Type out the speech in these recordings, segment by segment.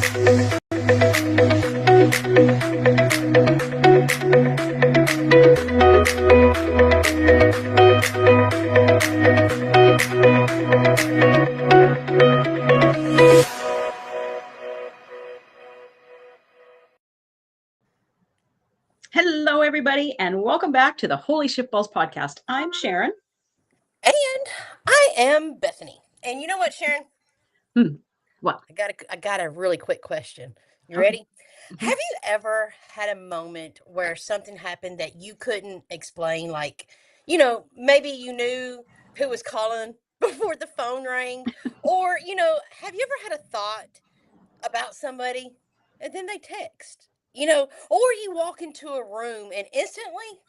Hello, everybody, and welcome back to the Hoy Shiftballs podcast. I'm Sharon. And I am Bethany. And you know what, Sharon? What? I got a really quick question. You ready? Mm-hmm. Have you ever had a moment where something happened that you couldn't explain? Like, maybe you knew who was calling before the phone rang. Or, have you ever had a thought about somebody and then they text? Or you walk into a room and instantly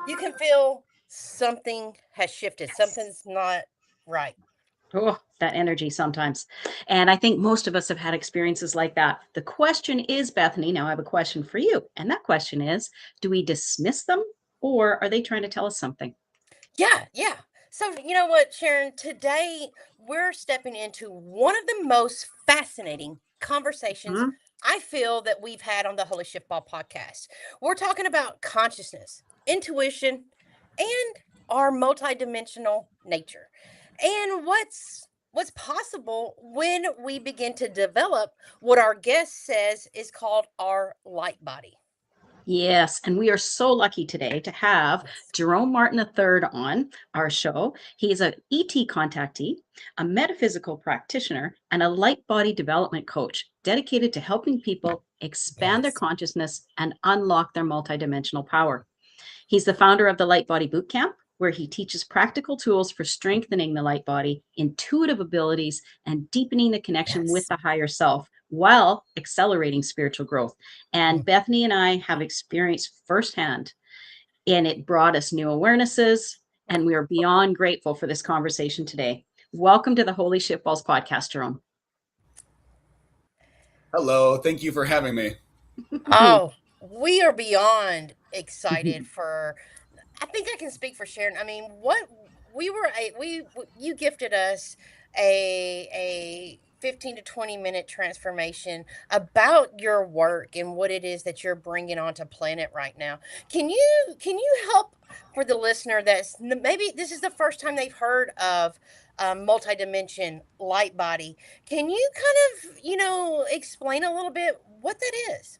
you can feel something has shifted. Something's not right. Oh, that energy sometimes. And I think most of us have had experiences like that. The question is, Bethany, now I have a question for you. And that question is, do we dismiss them or are they trying to tell us something? Yeah. So, you know what, Sharon? Today, we're stepping into one of the most fascinating conversations I feel that we've had on the Holy Shiftball podcast. We're talking about consciousness, intuition, and our multidimensional nature. And what's possible when we begin to develop what our guest says is called our light body. Yes, and we are so lucky today to have Jerome Martin III on our show. He's an ET contactee, a metaphysical practitioner, and a light body development coach dedicated to helping people expand their consciousness and unlock their multidimensional power. He's the founder of the Light Body Bootcamp, where he teaches practical tools for strengthening the light body, intuitive abilities, and deepening the connection with the higher self while accelerating spiritual growth. And Bethany and I have experienced firsthand, and it brought us new awarenesses, and we are beyond grateful for this conversation today. Welcome to the Holy Shiftballs podcast, Jerome. Hello, thank you for having me. Oh, we are beyond excited for. I think I can speak for Sharon. I mean, you gifted us a 15 to 20 minute transformation about your work and what it is that you're bringing onto planet right now. Can you help for the listener that's maybe this is the first time they've heard of multidimension light body? Can you kind of, explain a little bit what that is?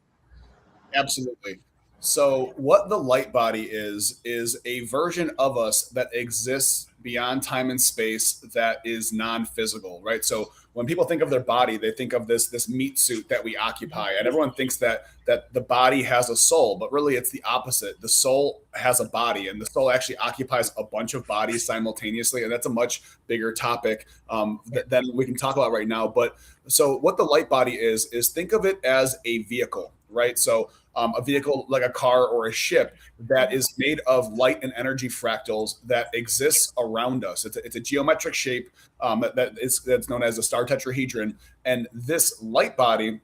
Absolutely. So what the light body is a version of us that exists beyond time and space that is non-physical, right? So when people think of their body, they think of this meat suit that we occupy, and everyone thinks that the body has a soul, but really it's the opposite. The soul has a body, and the soul actually occupies a bunch of bodies simultaneously, and that's a much bigger topic that we can talk about right now. But so what the light body is think of it as a vehicle, right? So a vehicle like a car or a ship that is made of light and energy fractals that exists around us. It's a geometric shape that's known as a star tetrahedron. And this light body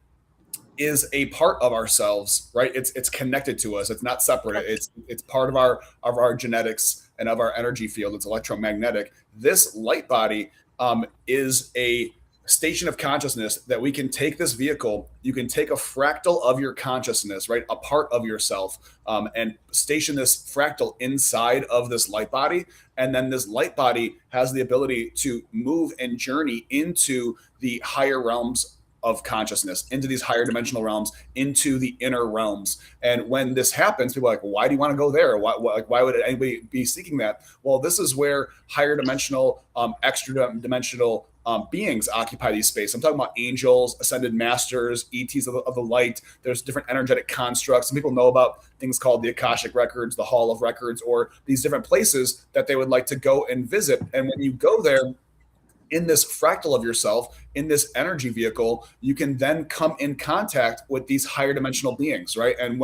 is a part of ourselves, right? It's connected to us. It's not separate. It's part of our genetics and of our energy field. It's electromagnetic. This light body is a station of consciousness that we can take this vehicle. You can take a fractal of your consciousness, right? A part of yourself, and station this fractal inside of this light body. And then this light body has the ability to move and journey into the higher realms of consciousness, into these higher dimensional realms, into the inner realms. And when this happens, people are like, why do you want to go there? Why would anybody be seeking that? Well, this is where higher dimensional, extra dimensional beings occupy these space. I'm talking about angels, ascended masters, ETs of the light. There's different energetic constructs. Some people know about things called the Akashic Records, the Hall of Records, or these different places that they would like to go and visit. And when you go there, in this fractal of yourself, in this energy vehicle, you can then come in contact with these higher dimensional beings, right? And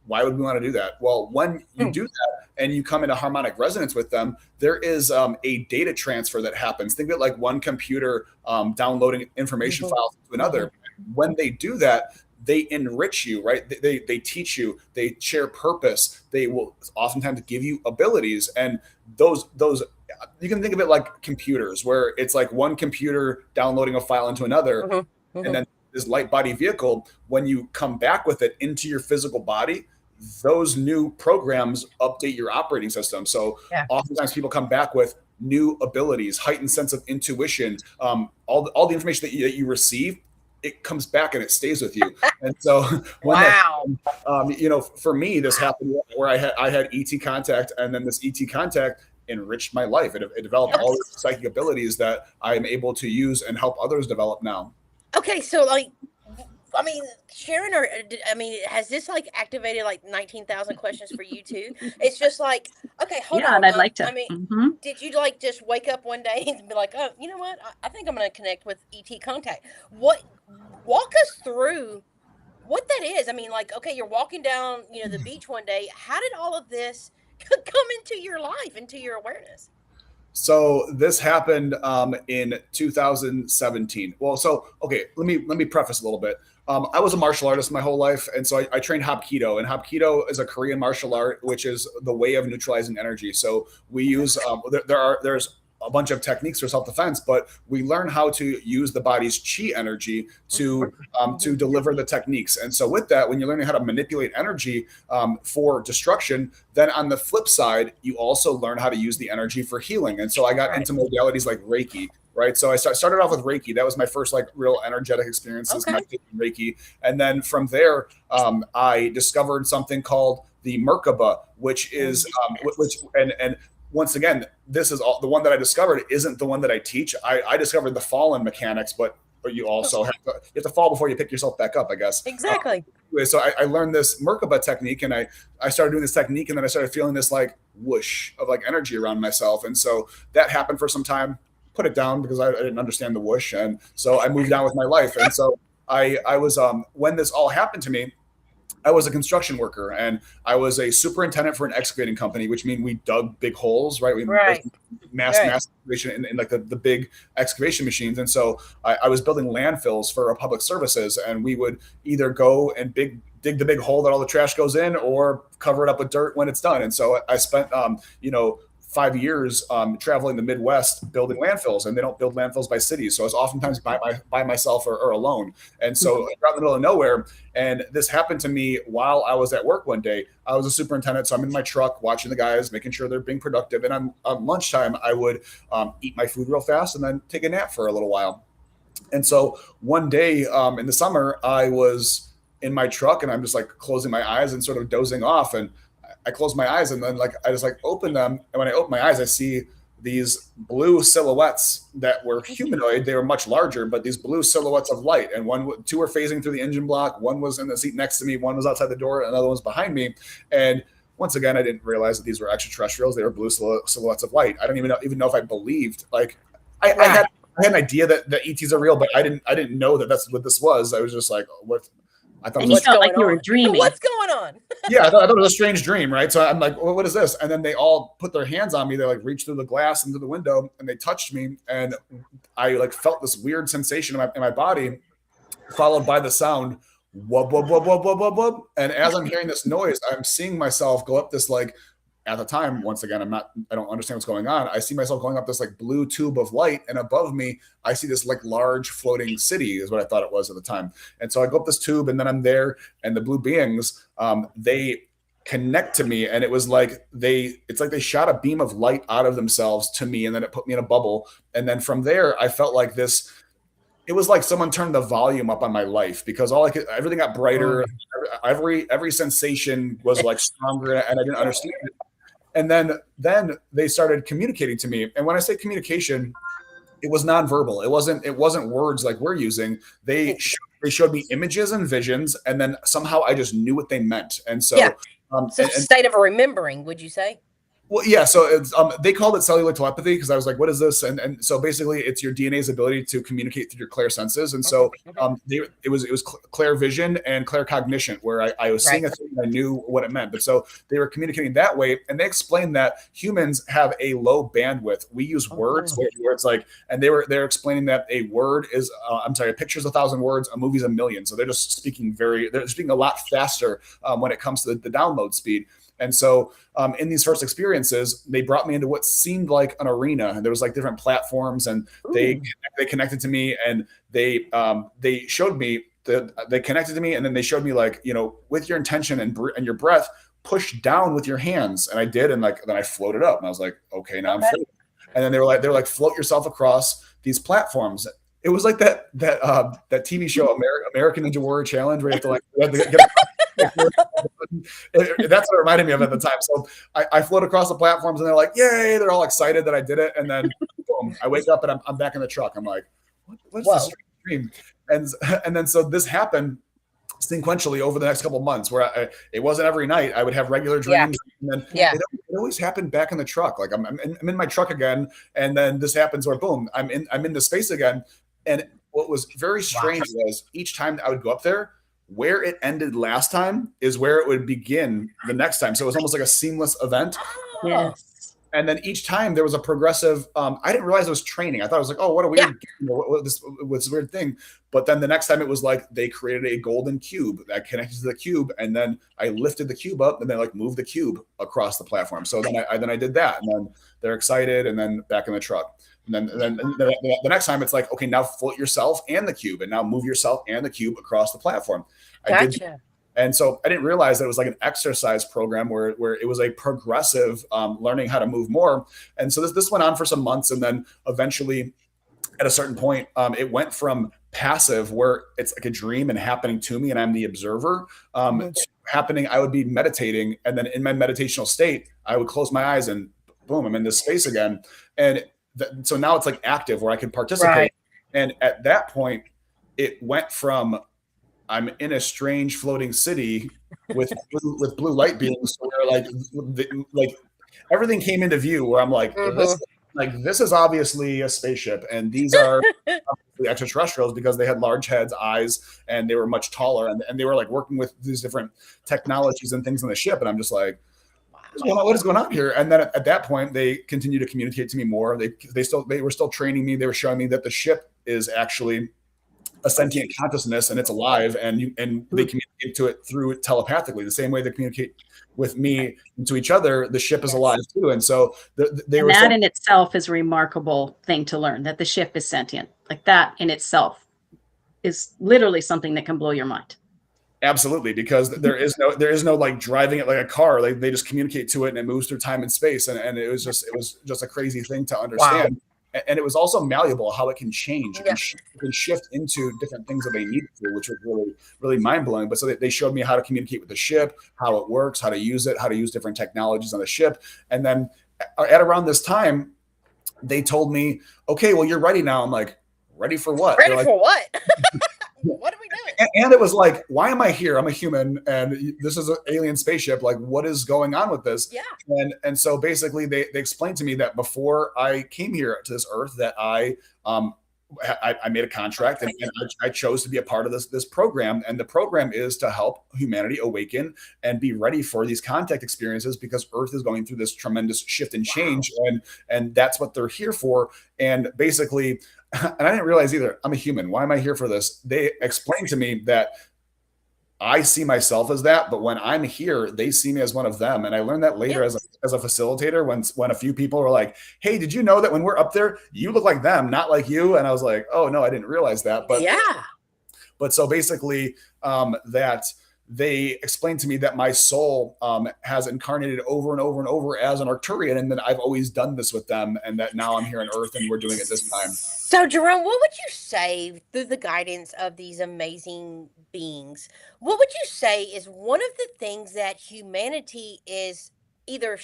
why would we want to do that? Well, when you do that and you come into harmonic resonance with them, there is a data transfer that happens. Think of it like one computer downloading information files to another. When they do that, they enrich you, right? They teach you, they share purpose. They will oftentimes give you abilities. And those you can think of it like computers, where it's like one computer downloading a file into another. And then this light body vehicle, when you come back with it into your physical body, those new programs update your operating system. So oftentimes people come back with new abilities, heightened sense of intuition, all the information that you receive, it comes back and it stays with you. And so when for me, this happened where I had ET contact, and then this ET contact enriched my life. It developed all the psychic abilities that I am able to use and help others develop now. Okay, so Sharon, has this activated 19,000 questions for you too? It's just okay, hold on. And I'd like to. Did you just wake up one day and be like, oh, you know what? I think I'm going to connect with ET contact. Walk us through what that is. Okay, you're walking down, the beach one day. How did all of this come into your life, into your awareness? So this happened in 2017. Well, okay, let me preface a little bit. I was a martial artist my whole life, and so I trained Hapkido, and Hapkido is a Korean martial art, which is the way of neutralizing energy. So we use there's a bunch of techniques for self-defense, but we learn how to use the body's chi energy to deliver the techniques. And so with that, when you're learning how to manipulate energy for destruction, then on the flip side, you also learn how to use the energy for healing. And so I got into modalities like Reiki, right? So I started off with Reiki. That was my first real energetic experiences, Reiki. And then from there, I discovered something called the Merkaba, which is and once again, this is the one that I discovered isn't the one that I teach. I discovered the fallen mechanics, but you also have to fall before you pick yourself back up, I guess. Exactly. So I learned this Merkaba technique, and I started doing this technique, and then I started feeling this whoosh of energy around myself. And so that happened for some time, put it down because I didn't understand the whoosh. And so I moved on with my life. And so I was, when this all happened to me, I was a construction worker, and I was a superintendent for an excavating company, which means we dug big holes, right? We mass excavation in the big excavation machines. And so I was building landfills for our public services, and we would either go and dig the big hole that all the trash goes in, or cover it up with dirt when it's done. And so I spent 5 years traveling the Midwest building landfills, and they don't build landfills by cities. So I was oftentimes by myself or alone. And so I got in the middle of nowhere, and this happened to me while I was at work one day. I was a superintendent, so I'm in my truck watching the guys, making sure they're being productive. And on lunchtime, I would eat my food real fast and then take a nap for a little while. And so one day in the summer, I was in my truck, and I'm just closing my eyes and sort of dozing off. And I close my eyes, and then I just open them. And when I open my eyes, I see these blue silhouettes that were humanoid. They were much larger, but these blue silhouettes of light. And two were phasing through the engine block. One was in the seat next to me. One was outside the door. Another one was behind me. And once again, I didn't realize that these were extraterrestrials. They were blue silhouettes of light. I don't even know if I believed. I had an idea that ETs are real, but I didn't know that that's what this was. I was just what. I thought and you felt like you were dreaming. What's going on? Yeah, I thought it was a strange dream, right? So I'm well, what is this? And then they all put their hands on me. They reached through the glass into the window, and they touched me, and I felt this weird sensation in my body, followed by the sound wub wub wub wub wub wub wub. And as I'm hearing this noise, I'm seeing myself go up this at the time, once again, I don't understand what's going on. I see myself going up this blue tube of light, and above me, I see this large floating city is what I thought it was at the time. And so I go up this tube, and then I'm there, and the blue beings, they connect to me, and it was it's like they shot a beam of light out of themselves to me, and then it put me in a bubble. And then from there, I felt like this. It was like someone turned the volume up on my life, because everything got brighter. Every sensation was stronger, and I didn't understand it. And then they started communicating to me. And when I say communication, it was nonverbal. It wasn't words like we're using. They showed me images and visions, and then somehow I just knew what they meant. And so, so it's a state of remembering, would you say? Well, yeah. So it's, they called it cellular telepathy, because I was like, what is this? And so basically it's your DNA's ability to communicate through your clair senses. And so it was clair vision and clair cognition, where I was seeing a thing and I knew what it meant. But so they were communicating that way. And they explained that humans have a low bandwidth. We use words where it's and they're explaining that a word is, a picture's 1,000 words, a movie's 1,000,000. So they're just speaking a lot faster when it comes to the download speed. And so in these first experiences, they brought me into what seemed like an arena, and there was like different platforms, and they connected to me, and they showed me they connected to me, and then they showed me like, with your intention and your breath, push down with your hands, and I did, and like then I floated up, and I was like, okay, now I'm floating. And then they were like, float yourself across these platforms. It was like that TV show, American Ninja Warrior Challenge, where you have to get that's what it reminded me of at the time. So I float across the platforms, and they're like, yay, they're all excited that I did it. And then boom, I wake up and I'm back in the truck. I'm like, what's this dream? And then so this happened sequentially over the next couple of months, where it wasn't every night. I would have regular dreams, and then it always happened back in the truck. Like I'm in my truck again, and then this happens where boom, I'm in the space again. And what was very strange was each time I would go up there, where it ended last time is where it would begin the next time. So it was almost like a seamless event. Yes. And then each time there was a progressive, I didn't realize it was training. I thought it was like, oh, what a weird, what's this weird thing. But then the next time it was like, they created a golden cube that connected to the cube. And then I lifted the cube up and then like moved the cube across the platform. So then I did that, and then they're excited, and then back in the truck. And then the next time it's like, okay, now float yourself and the cube, and now move yourself and the cube across the platform. Gotcha. And so I didn't realize that it was like an exercise program where it was a progressive learning how to move more. And so this went on for some months. And then eventually at a certain point, it went from passive, where it's like a dream and happening to me and I'm the observer, to happening, I would be meditating. And then in my meditational state, I would close my eyes and boom, I'm in this space again. And so now it's like active where I can participate. Right. And at that point, it went from I'm in a strange floating city with blue light beams, where like everything came into view, where I'm like, this is obviously a spaceship, and these are the extraterrestrials, because they had large heads, eyes, and they were much taller, and they were like working with these different technologies and things on the ship, and I'm just like, what is going on here? And then at that point, they continued to communicate to me more. They were still training me. They were showing me that the ship is actually a sentient consciousness, and it's alive, and they communicate to it through telepathically, the same way they communicate with me and to each other. The ship is alive too, and so that in itself is a remarkable thing to learn, that the ship is sentient. Like that in itself is literally something that can blow your mind. Absolutely, because there is no like driving it like a car. They just communicate to it, and it moves through time and space, and it was just a crazy thing to understand. Wow. And it was also malleable, how it can change. It can shift into different things that they need to, which was really, really mind-blowing. But so they showed me how to communicate with the ship, how it works, how to use it, how to use different technologies on the ship. And then at around this time, they told me, okay, well, you're ready now. I'm like, ready for what? Ready for what? What are we doing? And it was like, why am I here? I'm a human, and this is an alien spaceship. Like, what is going on with this? Yeah. And so basically, they explained to me that before I came here to this earth, that I made a contract, and I chose to be a part of this program. And the program is to help humanity awaken and be ready for these contact experiences, because Earth is going through this tremendous shift and change, and that's what they're here for. And basically, and I didn't realize either, I'm a human. Why am I here for this? They explained to me that I see myself as that, but when I'm here, they see me as one of them. And I learned that later as a facilitator, when a few people were like, hey, did you know that when we're up there, you look like them, not like you? And I was like, oh no, I didn't realize that. But so basically that they explained to me that my soul has incarnated over and over and over as an Arcturian, and that I've always done this with them, and that now I'm here on Earth and we're doing it this time. So, Jerome, what would you say, through the guidance of these amazing beings, what would you say is one of the things that humanity is either,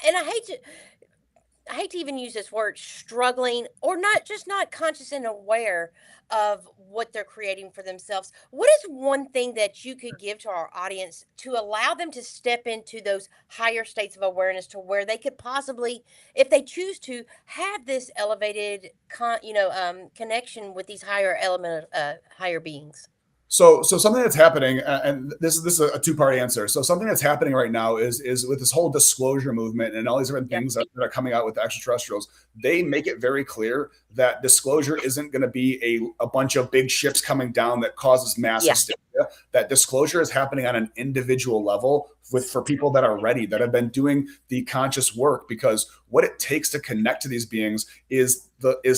and I hate to even use this word, struggling, or not conscious and aware of what they're creating for themselves? What is one thing that you could give to our audience to allow them to step into those higher states of awareness, to where they could possibly, if they choose to, have this elevated connection with these higher beings? So something that's happening, and this is a two-part answer. So something that's happening right now is with this whole disclosure movement and all these different things that are coming out with the extraterrestrials. They make it very clear that disclosure isn't going to be a bunch of big ships coming down that causes mass hysteria. that disclosure is happening on an individual level for people that are ready, that have been doing the conscious work, because what it takes to connect to these beings is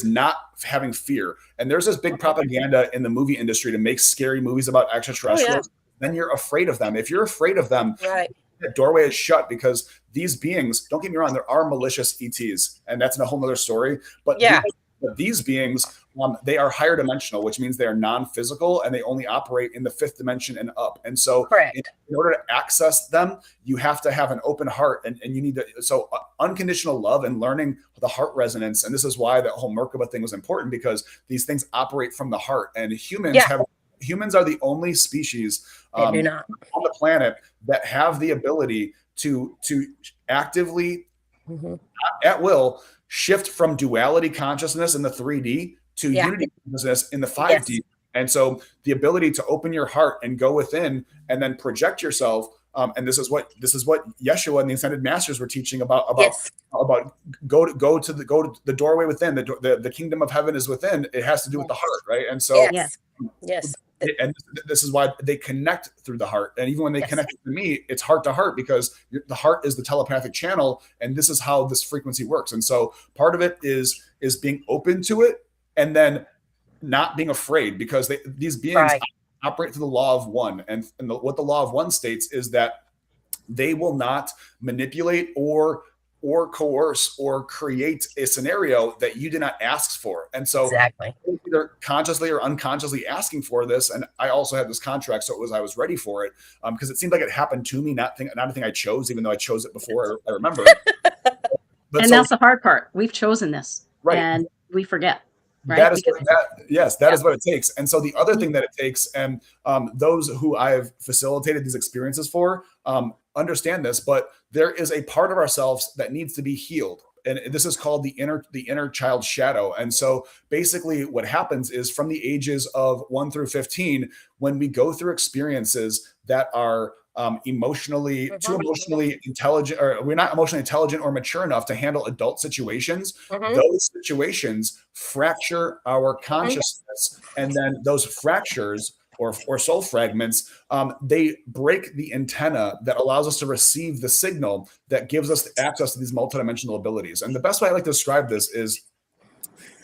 not having fear. And there's this big propaganda in the movie industry to make scary movies about extraterrestrials. Then you're afraid of them. If you're afraid of them, the doorway is shut, because these beings, don't get me wrong, there are malicious ETs, and that's a whole nother story. But these beings, they are higher dimensional, which means they are non-physical, and they only operate in the 5th dimension and up. And so in order to access them, you have to have an open heart, and you need to, unconditional love and learning the heart resonance. And this is why the whole Merkaba thing was important, because these things operate from the heart, and humans are the only species on the planet that have the ability to actively, at will, shift from duality consciousness in the 3D to unity consciousness in the 5D. And so the ability to open your heart and go within and then project yourself. And this is what Yeshua and the Ascended Masters were teaching about go to the doorway within. The kingdom of heaven is within. It has to do with the heart, right? And so and this is why they connect through the heart. And even when they connect to me, it's heart to heart, because the heart is the telepathic channel, and this is how this frequency works. And so part of it is being open to it, and then not being afraid, because these beings operate through the law of one. And what the law of one states is that they will not manipulate or coerce or create a scenario that you did not ask for. And so either consciously or unconsciously asking for this. And I also had this contract, so I was ready for it, because it seemed like it happened to me, not a thing I chose, even though I chose it before. I remember. That's the hard part. We've chosen this, and we forget. Right? That is what it takes. And so the other thing that it takes, and those who I've facilitated these experiences for understand this, but there is a part of ourselves that needs to be healed. And this is called the inner child shadow. And so basically what happens is, from the ages of 1 through 15, when we go through experiences that are emotionally intelligent, or we're not emotionally intelligent or mature enough to handle adult situations, those situations fracture our consciousness. And then those fractures or soul fragments, they break the antenna that allows us to receive the signal that gives us access to these multidimensional abilities. And the best way I like to describe this is,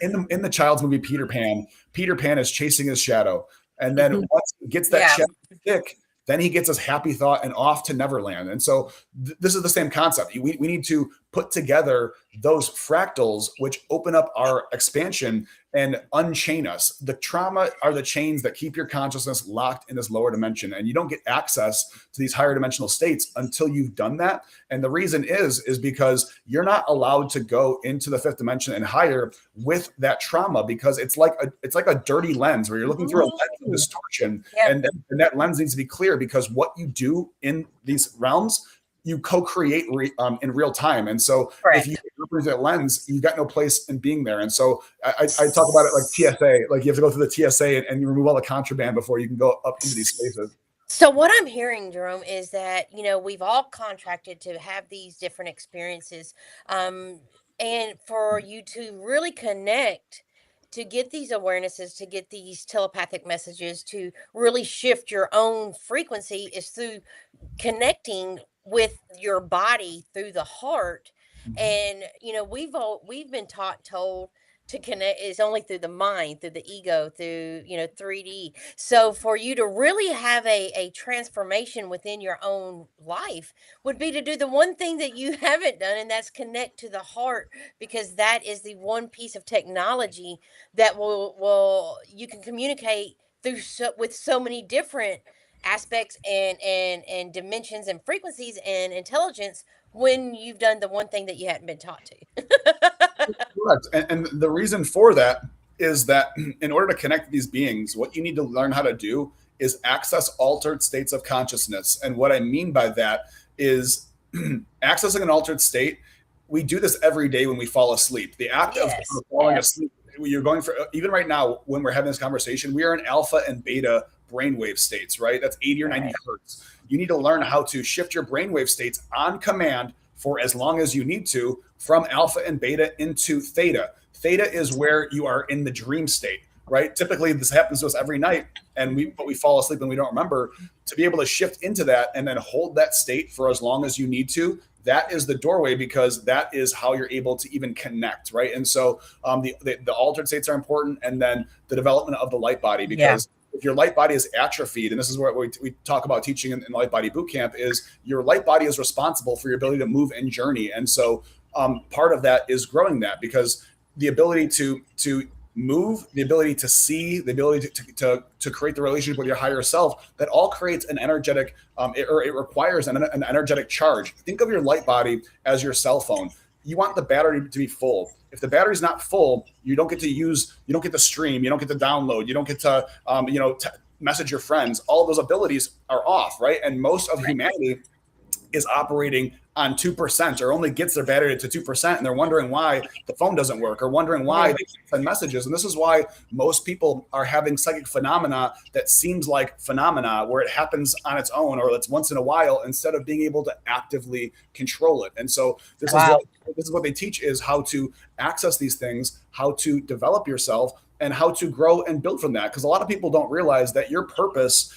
in the child's movie Peter Pan is chasing his shadow. And then once he gets that shadow stick, then he gets his happy thought and off to Neverland. And so this is the same concept. We need to put together those fractals, which open up our expansion and unchain us. The trauma are the chains that keep your consciousness locked in this lower dimension. And you don't get access to these higher dimensional states until you've done that. And the reason is because you're not allowed to go into the 5th dimension and higher with that trauma, because it's like a dirty lens where you're looking through a lens of distortion. And that lens needs to be clear, because what you do in these realms, you co-create in real time. And so if you open that lens, you've got no place in being there. And so I talk about it like TSA, like you have to go through the TSA and you remove all the contraband before you can go up into these spaces. So what I'm hearing, Jerome, is that, we've all contracted to have these different experiences. And for you to really connect, to get these awarenesses, to get these telepathic messages, to really shift your own frequency, is through connecting with your body through the heart. And we've been told to connect is only through the mind, through the ego, through 3D. So for you to really have a transformation within your own life would be to do the one thing that you haven't done, and that's connect to the heart, because that is the one piece of technology that will you can communicate through with so many different aspects and dimensions and frequencies and intelligence, when you've done the one thing that you hadn't been taught to. Correct. And the reason for that is that in order to connect with these beings, what you need to learn how to do is access altered states of consciousness. And what I mean by that is accessing an altered state. We do this every day when we fall asleep. The act of falling asleep, you're going for, even right now when we're having this conversation, we are in alpha and beta brainwave states, right? That's 80 or 90 hertz. You need to learn how to shift your brainwave states on command for as long as you need to, from alpha and beta into theta. Theta is where you are in the dream state. right? Typically this happens to us every night, but we fall asleep and we don't remember. To be able to shift into that and then hold that state for as long as you need to, that is the doorway, because that is how you're able to even connect, right? And so the altered states are important, and then the development of the light body, because if your light body is atrophied, and this is what we talk about teaching in light body boot camp, is your light body is responsible for your ability to move and journey. And so part of that is growing that, because the ability to move, the ability to see, the ability to create the relationship with your higher self, that all creates an energetic, it requires an energetic charge. Think of your light body as your cell phone. You want the battery to be full. If the battery's not full, you don't get to stream, you don't get to download, you don't get to, message your friends. All of those abilities are off, right? And most of humanity is operating on 2%, or only gets their battery to 2%, and they're wondering why the phone doesn't work, or wondering why they can't send messages. And this is why most people are having psychic phenomena that seems like phenomena, where it happens on its own, or it's once in a while, instead of being able to actively control it. And so this is what they teach, is how to access these things, how to develop yourself, and how to grow and build from that. Because a lot of people don't realize that your purpose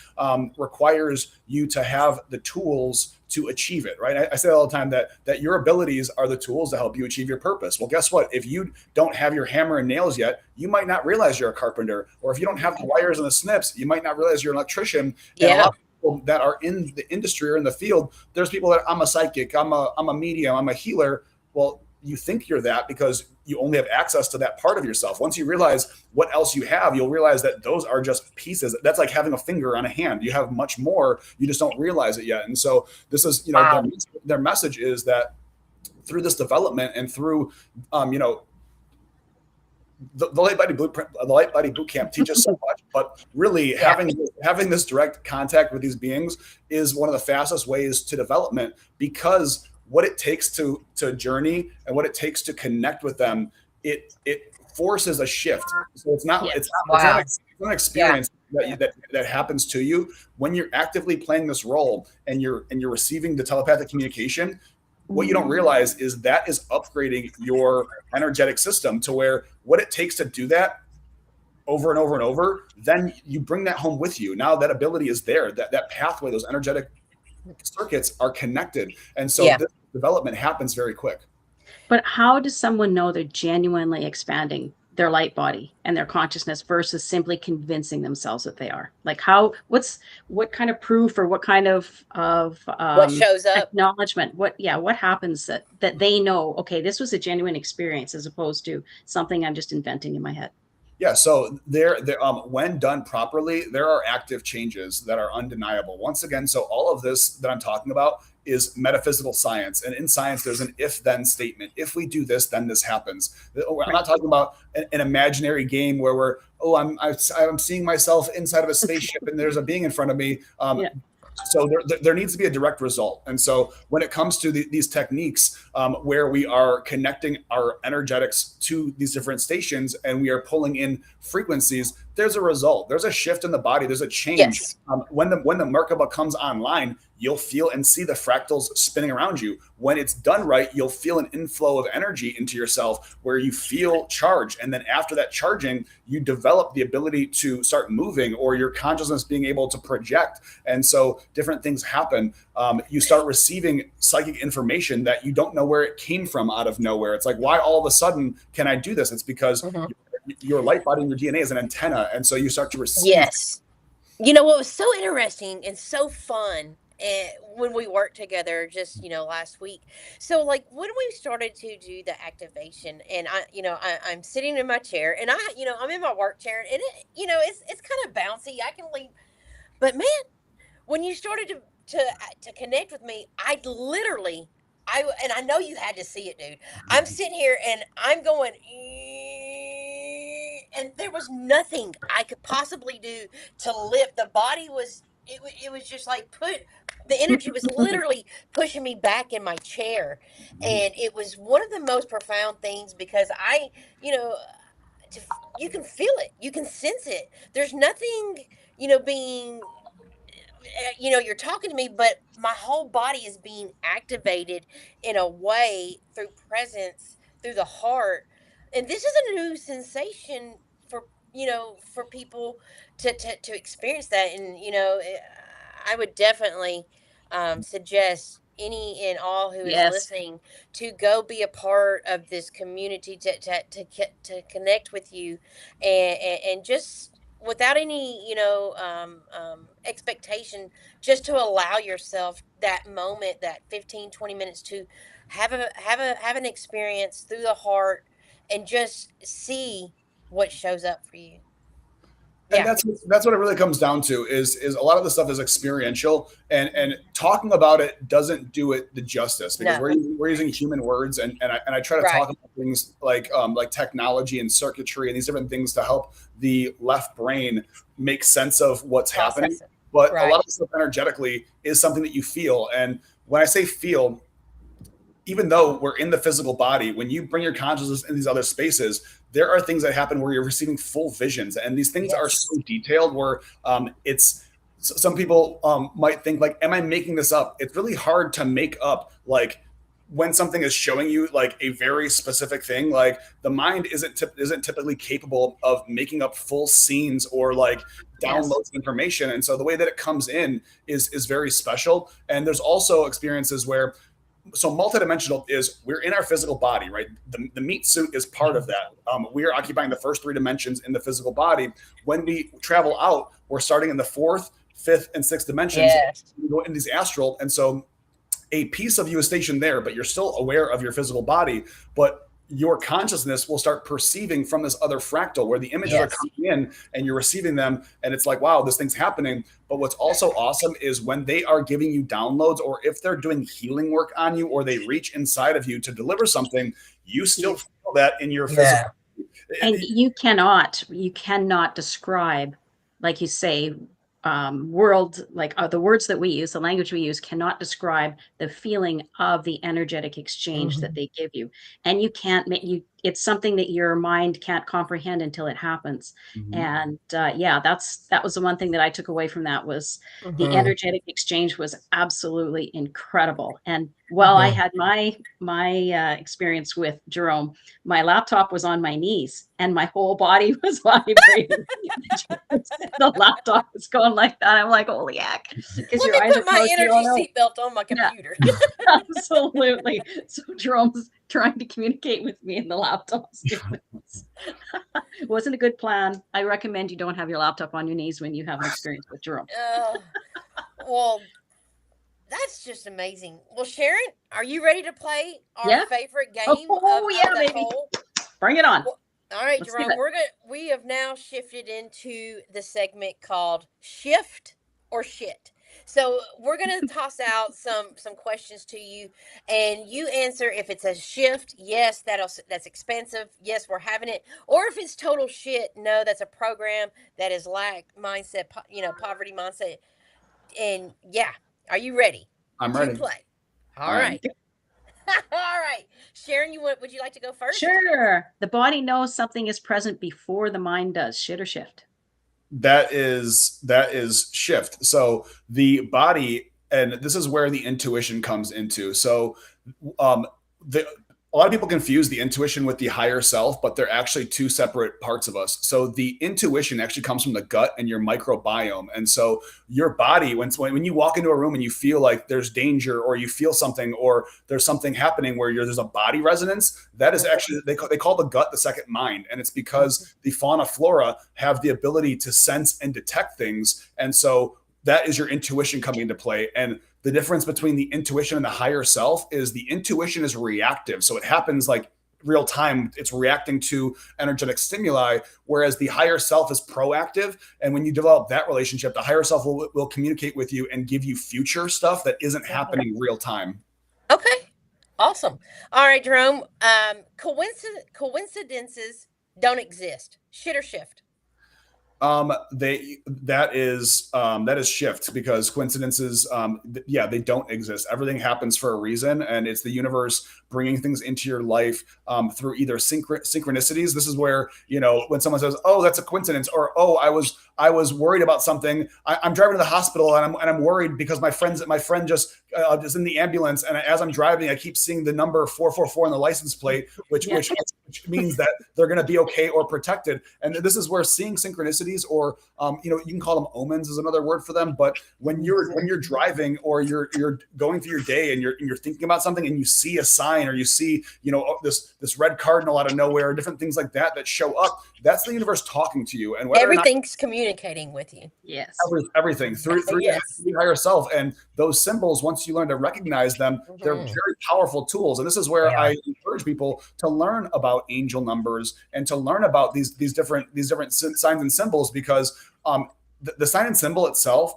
requires you to have the tools to achieve it, right? I say all the time that your abilities are the tools to help you achieve your purpose. Well, guess what? If you don't have your hammer and nails yet, you might not realize you're a carpenter. Or if you don't have the wires and the snips, you might not realize you're an electrician. And a lot of people that are in the industry or in the field, there's people that, I'm a psychic, I'm a medium, I'm a healer. Well, you think you're that because you only have access to that part of yourself. Once you realize what else you have, you'll realize that those are just pieces. That's like having a finger on a hand. You have much more. You just don't realize it yet. And so this is, their message is that through this development and through, the light body blueprint, the light body boot camp teaches so much, but really having this direct contact with these beings is one of the fastest ways to development, because what it takes to journey and what it takes to connect with them, it forces a shift. So it's not an experience that happens to you when you're actively playing this role and you're receiving the telepathic communication. What you don't realize is that is upgrading your energetic system to where what it takes to do that over and over and over, then you bring that home with you. Now that ability is there, that pathway, those energetic circuits are connected. And so this development happens very quick. But how does someone know they're genuinely expanding their light body and their consciousness versus simply convincing themselves that they are? Like what kind of proof, or what kind of what shows up, acknowledgement, what happens that they know, okay, this was a genuine experience, as opposed to something I'm just inventing in my head? Yeah, so when done properly, there are active changes that are undeniable. Once again, so all of this that I'm talking about is metaphysical science. And in science, there's an if-then statement. If we do this, then this happens. I'm not talking about an imaginary game where I'm seeing myself inside of a spaceship and there's a being in front of me. So there needs to be a direct result. And so when it comes to these techniques where we are connecting our energetics to these different stations and we are pulling in frequencies, there's a result. There's a shift in the body. There's a change. Yes. When the Merkaba comes online, you'll feel and see the fractals spinning around you. When it's done right, you'll feel an inflow of energy into yourself where you feel charge. And then after that charging, you develop the ability to start moving, or your consciousness being able to project. And so different things happen. You start receiving psychic information that you don't know where it came from out of nowhere. It's like, why all of a sudden can I do this? It's because your light body and your DNA is an antenna. And so you start to receive. Yes. You know, what was so interesting and so fun when we worked together just, last week. So like when we started to do the activation, and I'm sitting in my chair, and I'm in my work chair, and it's kind of bouncy. I can leave. But man, when you started to connect with me, I know you had to see it, dude. I'm sitting here and I'm going, and there was nothing I could possibly do to lift. The body was, it was just like the energy was literally pushing me back in my chair. And it was one of the most profound things, because you can feel it, you can sense it. There's nothing, being, you're talking to me, but my whole body is being activated in a way through presence, through the heart. And this is a new sensation for people to experience that. And, I would definitely suggest any and all who is Yes. listening to go be a part of this community, to connect with you, and just without any, expectation, just to allow yourself that moment, that 15-20 minutes, to have an experience through the heart, and just see what shows up for you. And Yeah. that's what it really comes down to is a lot of the stuff is experiential, and talking about it doesn't do it the justice, because No. we're using human words, and I try to Right. talk about things like technology and circuitry and these different things to help the left brain make sense of what's happening. Process it. But a Right. lot of the stuff energetically is something that you feel, and when I say feel, even though we're in the physical body, when you bring your consciousness in these other spaces, there are things that happen where you're receiving full visions, and these things are Yes. so detailed where it's some people might think like, am I making this up? It's really hard to make up, like, when something is showing you like a very specific thing. Like, the mind isn't typically capable of making up full scenes or like Yes. downloads of information, and so the way that it comes in is very special. And there's also experiences where, so multidimensional is we're in our physical body, right? The meat suit is part of that. We are occupying the first three dimensions in the physical body. When we travel out, we're starting in the fourth, fifth, and sixth dimensions. Yes. We go in these astral, and so a piece of you is stationed there, but you're still aware of your physical body. But your consciousness will start perceiving from this other fractal where the images are Yes. coming in and you're receiving them. And it's like, wow, this thing's happening. But what's also awesome is when they are giving you downloads, or if they're doing healing work on you, or they reach inside of you to deliver something, you still feel that in your physical. And you cannot describe, like you say, world, like the words that we use, the language we use, cannot describe the feeling of the energetic exchange that they give you. And you can't make it's something that your mind can't comprehend until it happens. And yeah, that was the one thing that I took away from that, was the energetic exchange was absolutely incredible. And while I had my experience with Jerome, my laptop was on my knees and my whole body was vibrating. The laptop was going like that. I'm like, holy heck. Because Let your me eyes put are my closed, you don't know. energy seatbelt on my Yeah. computer. Absolutely. So Jerome's trying to communicate with me, and the laptop's doing this. It wasn't a good plan. I recommend you don't have your laptop on your knees when you have an experience with Jerome. Well, that's just amazing. Well, Sharon, are you ready to play our Yeah. favorite game Oh, of yeah, the baby. whole? Bring it on. Well, all right, Let's do Jerome, it. we have now shifted into the segment called Shift or Shit. So we're gonna toss out some questions to you, and you answer if it's a shift. Yes, that's expensive. Yes, we're having it. Or if it's total shit. No, that's a program that is lack mindset. Poverty mindset. And yeah, are you ready I'm to ready. play? All I am. right. All right, Sharon, would you like to go first? Sure. The body knows something is present before the mind does. Shit or shift? That is shift. So the body, and this is where the intuition comes into. So um, a lot of people confuse the intuition with the higher self, but they're actually two separate parts of us. So the intuition actually comes from the gut and your microbiome. And so your body, when you walk into a room and you feel like there's danger, or you feel something, or there's something happening where there's a body resonance, that is actually, they call the gut the second mind. And it's because the fauna flora have the ability to sense and detect things. And so that is your intuition coming into play. And the difference between the intuition and the higher self is the intuition is reactive. So it happens like real time. It's reacting to energetic stimuli, whereas the higher self is proactive. And when you develop that relationship, the higher self will communicate with you and give you future stuff that isn't happening real time. Okay. Awesome. All right, Jerome. Coincidences don't exist. Shit or shift? That is shift, because coincidences, they don't exist. Everything happens for a reason, and it's the universe bringing things into your life through either synchronicities. This is where, when someone says, "Oh, that's a coincidence," or "Oh, I was worried about something. I'm driving to the hospital and I'm worried because my friend just is in the ambulance, and as I'm driving, I keep seeing the number 444 on the license plate, which means that they're going to be okay or protected." And this is where seeing synchronicities, or you can call them omens, is another word for them. But when you're driving, or you're going through your day, and you're thinking about something, and you see a sign, or you see this red cardinal out of nowhere, different things like that show up, that's the universe talking to you. And everything's communicating with you. Yes. Everything through Yes. your higher self. And those symbols, once you learn to recognize them, they're very powerful tools. And this is where I encourage people to learn about angel numbers, and to learn about these different signs and symbols, because the sign and symbol itself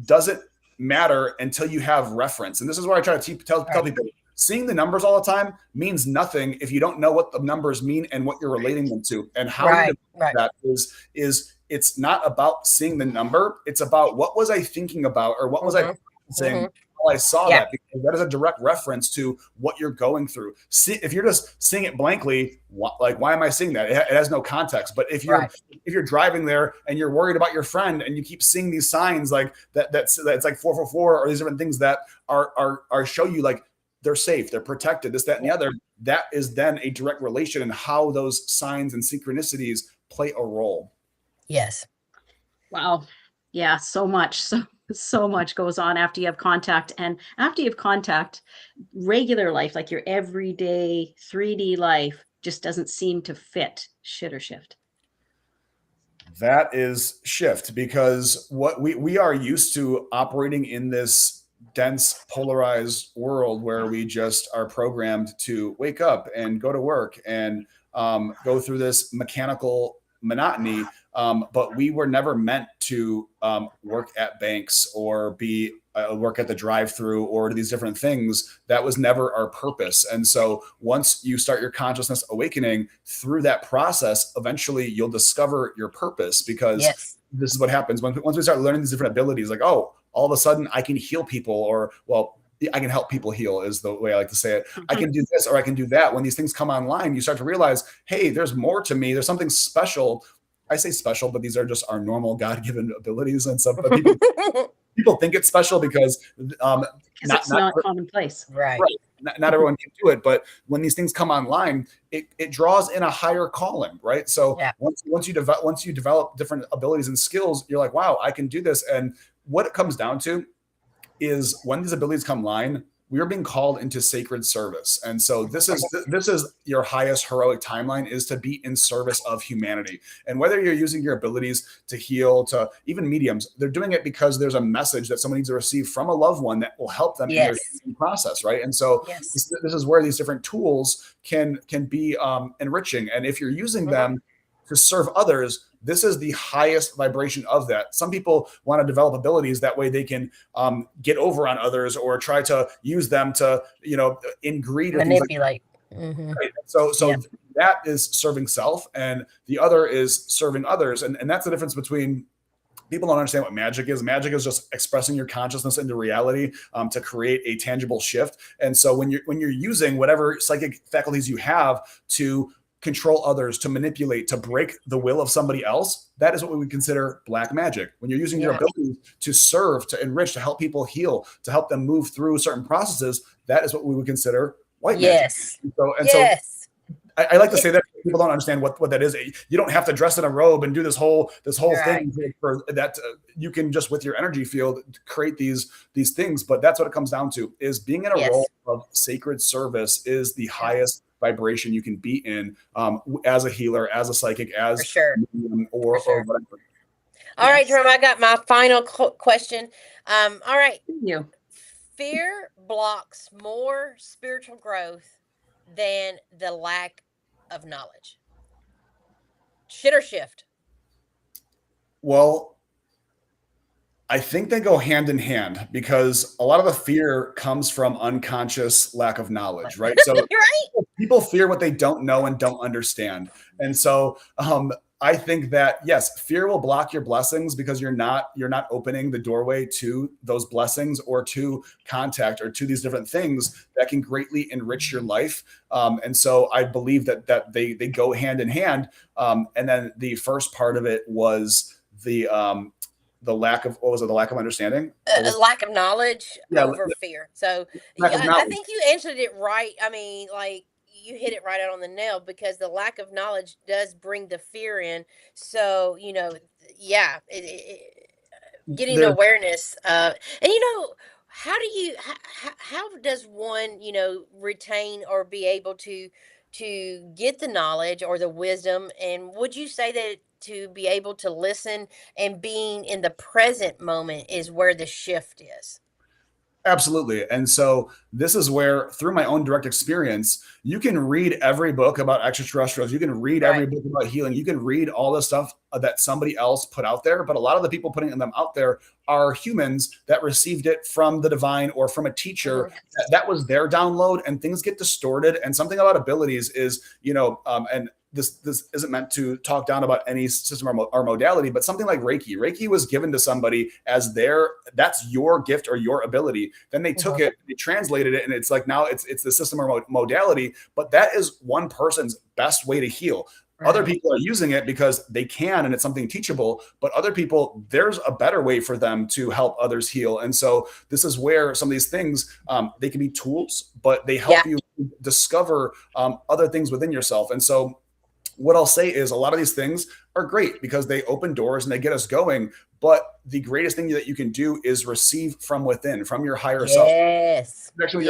doesn't matter until you have reference. And this is where I try to tell people, seeing the numbers all the time means nothing if you don't know what the numbers mean and what you're relating them to. And how you do that is it's not about seeing the number. It's about, what was I thinking about, or what was I saying while I saw that, because that is a direct reference to what you're going through. See, if you're just seeing it blankly, why am I seeing that? It has no context. But if you're driving there and you're worried about your friend, and you keep seeing these signs like that's like 444, or these different things that are show you like they're safe, they're protected, this, that, and the other, that is then a direct relation in how those signs and synchronicities play a role. Yes. Wow. Yeah. So much. So much goes on after you have contact. And after you have contact, regular life, like your everyday 3D life, just doesn't seem to fit. Shit or shift? That is shift, because what we are used to operating in this dense, polarized world where we just are programmed to wake up and go to work and go through this mechanical monotony. But we were never meant to work at banks, or be work at the drive-through, or these different things. That was never our purpose. And so once you start your consciousness awakening through that process, eventually you'll discover your purpose, because this is what happens once we start learning these different abilities. Like, oh, all of a sudden I can heal people, or, well, I can help people heal is the way I like to say it. I can do this, or I can do that. When these things come online, you start to realize, hey, there's more to me. There's something special. I say special, but these are just our normal God-given abilities and stuff. But people think it's special because it's not commonplace. Right. Not everyone can do it, but when these things come online, it draws in a higher calling, right? So once you develop different abilities and skills, you're like, wow, I can do this. And what it comes down to is, when these abilities come online, we are being called into sacred service. And so this is your highest heroic timeline, is to be in service of humanity. And whether you're using your abilities to heal, to even mediums, they're doing it because there's a message that someone needs to receive from a loved one that will help them in their healing process, right? And so this is where these different tools can be enriching. And if you're using them to serve others, this is the highest vibration of that. Some people want to develop abilities that way they can get over on others, or try to use them to, in greed or manipulate. Right? So that is serving self, and the other is serving others. And that's the difference between, people don't understand what magic is. Magic is just expressing your consciousness into reality to create a tangible shift. And so when you're using whatever psychic faculties you have to control others, to manipulate, to break the will of somebody else, that is what we would consider black magic. When you're using your ability to serve, to enrich, to help people heal, to help them move through certain processes, that is what we would consider white magic. So I like to say that people don't understand what that is. You don't have to dress in a robe and do this whole thing for that. You can just, with your energy field, create these things. But that's what it comes down to, is being in a role of sacred service is the highest vibration you can be in, as a healer, as a psychic, as or whatever. All right, Jerome, I got my final question. All right. You. Fear blocks more spiritual growth than the lack of knowledge. Shit or shift? Well, I think they go hand in hand, because a lot of the fear comes from unconscious lack of knowledge, right? So people fear what they don't know and don't understand. And so I think that yes, fear will block your blessings because you're not opening the doorway to those blessings or to contact or to these different things that can greatly enrich your life. And so I believe that they go hand in hand. And then the first part of it was the lack of, what was it? The lack of understanding. A lack of knowledge Yeah, over fear. So lack of I knowledge. think you answered it right. I mean, like you hit it right out on the nail because the lack of knowledge does bring the fear in. So, yeah, getting There, awareness. And how do you, how does one, retain or be able to get the knowledge or the wisdom? And would you say that to be able to listen and being in the present moment is where the shift is? Absolutely. And so this is where, through my own direct experience, you can read every book about extraterrestrials. You can read every book about healing. You can read all the stuff that somebody else put out there. But a lot of the people putting them out there are humans that received it from the divine or from a teacher. That was their download, and things get distorted. And something about abilities is, and this isn't meant to talk down about any system or modality, but something like Reiki was given to somebody as that's your gift or your ability. Then they took it, they translated it, and it's like now it's the system or modality, but that is one person's best way to heal. Right. Other people are using it because they can, and it's something teachable, but other people, there's a better way for them to help others heal. And so this is where some of these things, they can be tools, but they help you discover other things within yourself. And so what I'll say is a lot of these things are great because they open doors and they get us going. But the greatest thing that you can do is receive from within, from your higher self. Actually,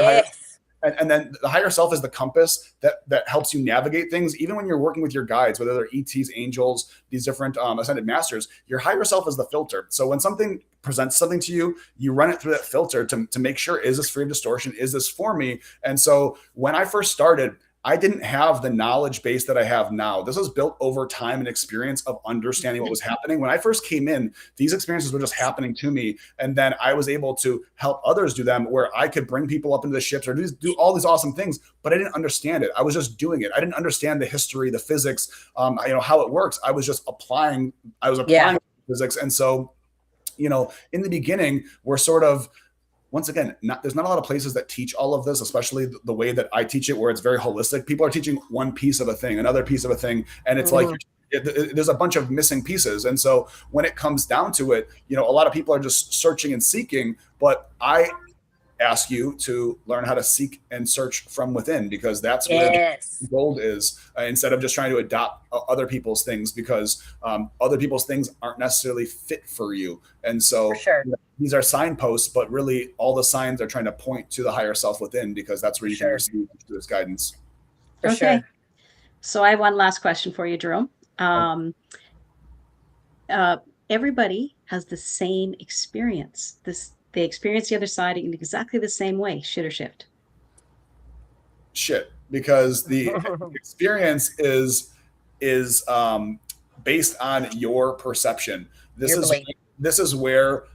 and then the higher self is the compass that helps you navigate things. Even when you're working with your guides, whether they're ETs, angels, these different ascended masters, your higher self is the filter. So when something presents something to you, you run it through that filter to make sure, is this free of distortion? Is this for me? And so when I first started, I didn't have the knowledge base that I have now. This was built over time and experience of understanding what was happening. When I first came in, these experiences were just happening to me. And then I was able to help others do them, where I could bring people up into the ships or do all these awesome things, but I didn't understand it. I was just doing it. I didn't understand the history, the physics, how it works. I was just applying. Physics. And so, in the beginning, we're sort of, once again, there's not a lot of places that teach all of this, especially the way that I teach it, where it's very holistic. People are teaching one piece of a thing, another piece of a thing, and it's like there's a bunch of missing pieces. And so when it comes down to it, a lot of people are just searching and seeking, but I ask you to learn how to seek and search from within, because that's where the gold is, instead of just trying to adopt other people's things, because other people's things aren't necessarily fit for you. And so these are signposts, but really all the signs are trying to point to the higher self within, because that's where you can receive this guidance. So I have one last question for you, Jerome. Everybody has the same experience. They experience the other side in exactly the same way. Shit or shift? Shit, because the experience is based on your perception. This is where,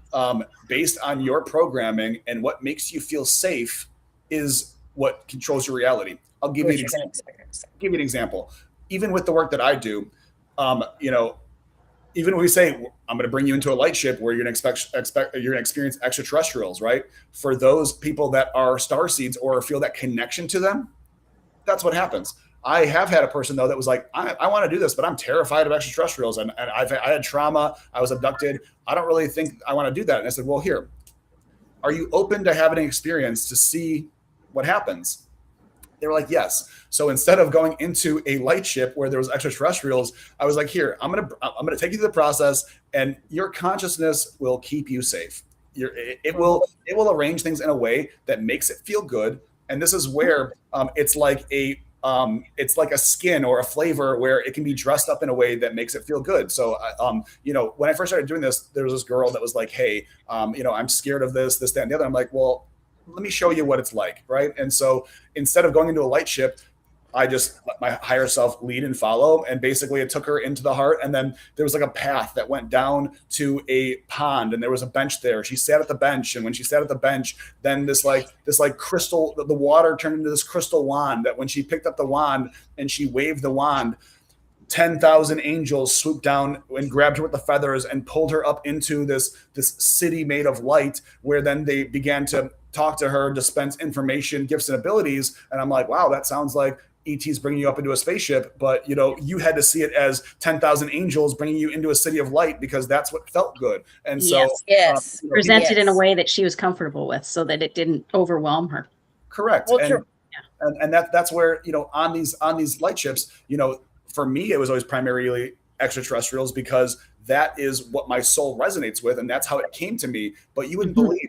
based on your programming and what makes you feel safe, is what controls your reality. I'll give you an example. Even with the work that I do, even when we say, I'm going to bring you into a light ship where you're going to experience extraterrestrials, right? For those people that are starseeds or feel that connection to them, that's what happens. I have had a person, though, that was like, I want to do this, but I'm terrified of extraterrestrials. And I had trauma. I was abducted. I don't really think I want to do that. And I said, well, here, are you open to having an experience to see what happens? They were like, yes. So instead of going into a light ship where there was extraterrestrials, I was like, here, I'm gonna take you through the process, and your consciousness will keep you safe. It will arrange things in a way that makes it feel good. And this is where it's like a skin or a flavor where it can be dressed up in a way that makes it feel good. So, when I first started doing this, there was this girl that was like, hey, I'm scared of this, that, and the other. I'm like, well, let me show you what it's like, right? And so instead of going into a light ship, I just let my higher self lead and follow. And basically it took her into the heart. And then there was like a path that went down to a pond, and there was a bench there. She sat at the bench. And when she sat at the bench, then this crystal, the water turned into this crystal wand, that when she picked up the wand and she waved the wand, 10,000 angels swooped down and grabbed her with the feathers and pulled her up into this city made of light, where then they began to talk to her, dispense information, gifts, and abilities. And I'm like, wow, that sounds like ET's bringing you up into a spaceship, but you had to see it as 10,000 angels bringing you into a city of light, because that's what felt good. And so, yes, presented in a way that she was comfortable with, so that it didn't overwhelm her. Correct. Well, and that's where, on these light ships, for me, it was always primarily extraterrestrials, because that is what my soul resonates with, and that's how it came to me. But you wouldn't believe,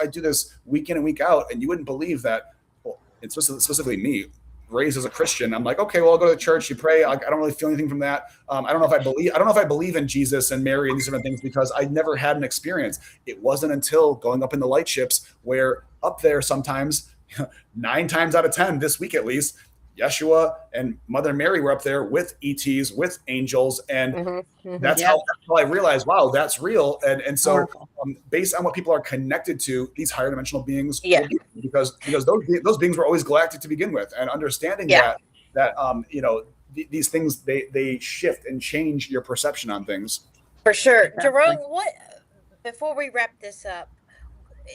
I do this week in and week out, and you wouldn't believe that. Well, it's specifically me, raised as a Christian. I'm like, okay, well, I'll go to the church, you pray. I don't really feel anything from that. I don't know if I believe in Jesus and Mary and these different things, because I never had an experience. It wasn't until going up in the light ships, where up there sometimes 9 times out of 10 this week, at least, Yeshua and Mother Mary were up there with ETs, with angels. And that's how I realized, wow, that's real. And so based on what people are connected to, these higher dimensional beings, because those beings were always galactic to begin with, and understanding that these things, they shift and change your perception on things. For sure. Exactly. Jerome, before we wrap this up,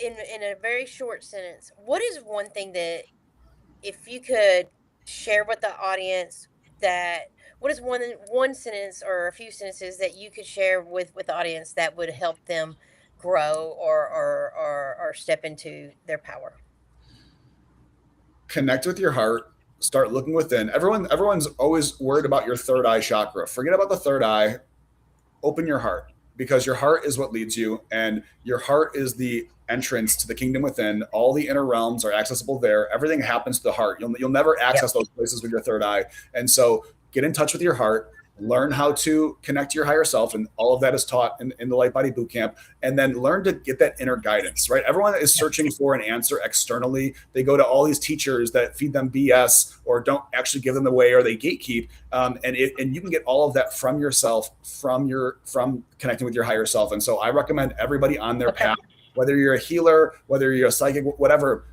in a very short sentence, what is one thing that, if you could share with the audience, what is one sentence or a few sentences that you could share with the audience that would help them grow or step into their power? Connect with your heart. Start looking within. Everyone's always worried about your third eye chakra. Forget about the third eye. Open your heart, because your heart is what leads you, and your heart is the entrance to the kingdom within. All the inner realms are accessible there. Everything happens to the heart. You'll never access those places with your third eye. And so get in touch with your heart, learn how to connect to your higher self. And all of that is taught in the Light Body Bootcamp. And then learn to get that inner guidance, right? Everyone is searching for an answer externally. They go to all these teachers that feed them BS or don't actually give them the way, or they gatekeep. And you can get all of that from yourself, from connecting with your higher self. And so I recommend everybody on their path, whether you're a healer, whether you're a psychic, whatever,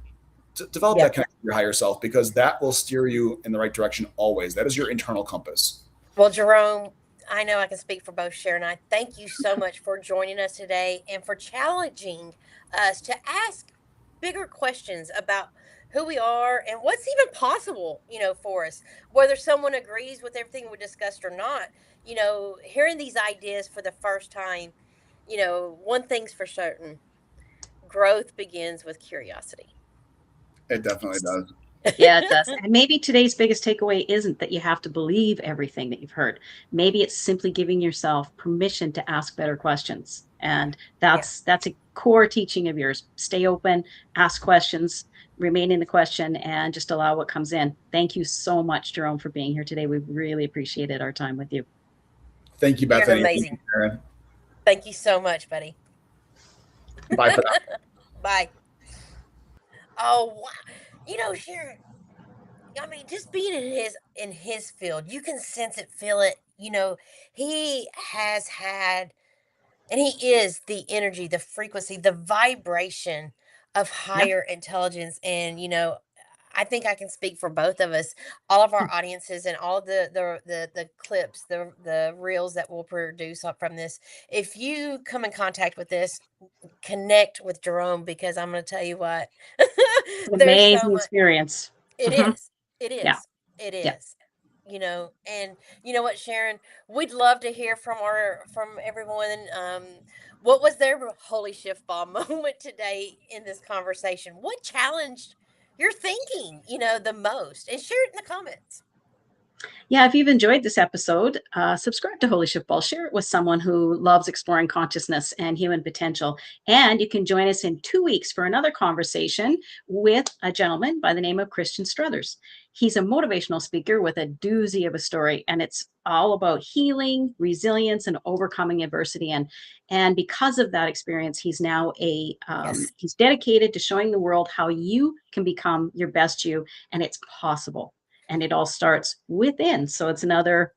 to develop that connection with your higher self, because that will steer you in the right direction always. That is your internal compass. Well, Jerome, I know I can speak for both Sharon and I. Thank you so much for joining us today and for challenging us to ask bigger questions about who we are and what's even possible, for us. Whether someone agrees with everything we discussed or not, hearing these ideas for the first time, one thing's for certain: growth begins with curiosity. It definitely does. Yeah, it does. And maybe today's biggest takeaway isn't that you have to believe everything that you've heard. Maybe it's simply giving yourself permission to ask better questions. And that's a core teaching of yours. Stay open, ask questions, remain in the question, and just allow what comes in. Thank you so much, Jerome, for being here today. We really appreciated our time with you. Thank you, Bethany. You're amazing. Thank you, Sharon. Thank you so much, buddy. Bye for now. Bye. Oh, wow. Sharon, I mean, just being in his field, you can sense it, feel it. He has had, and he is the energy, the frequency, the vibration of higher intelligence. And, I think I can speak for both of us, all of our audiences, and all the clips, the reels that we'll produce from this. If you come in contact with this, connect with Jerome, because I'm going to tell you what, amazing experience. It is. It is. Yeah. It is. And you know what, Sharon, we'd love to hear from everyone. What was their holy shift ball moment today in this conversation? What challenged your thinking, the most? And share it in the comments. Yeah, if you've enjoyed this episode, subscribe to Holy Shiftballs. Share it with someone who loves exploring consciousness and human potential. And you can join us in 2 weeks for another conversation with a gentleman by the name of Christian Struthers. He's a motivational speaker with a doozy of a story, and it's all about healing, resilience, and overcoming adversity. And because of that experience, he's now he's dedicated to showing the world how you can become your best you, and it's possible. And it all starts within. So it's another,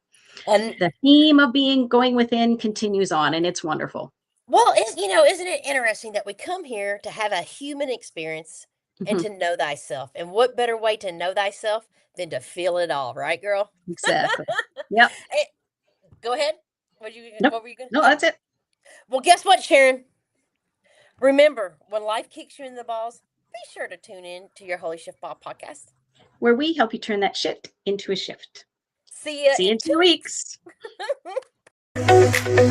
and the theme of going within continues on, and it's wonderful. Well, isn't it interesting that we come here to have a human experience and to know thyself? And what better way to know thyself than to feel it all, right, girl? Exactly. Yep. Go ahead. Nope. What were you going to No, that's it. Well, guess what, Sharon? Remember, when life kicks you in the balls, be sure to tune in to your Holy Shiftball podcast. Where we help you turn that shift into a shift. See ya See you in 2 2 weeks. weeks.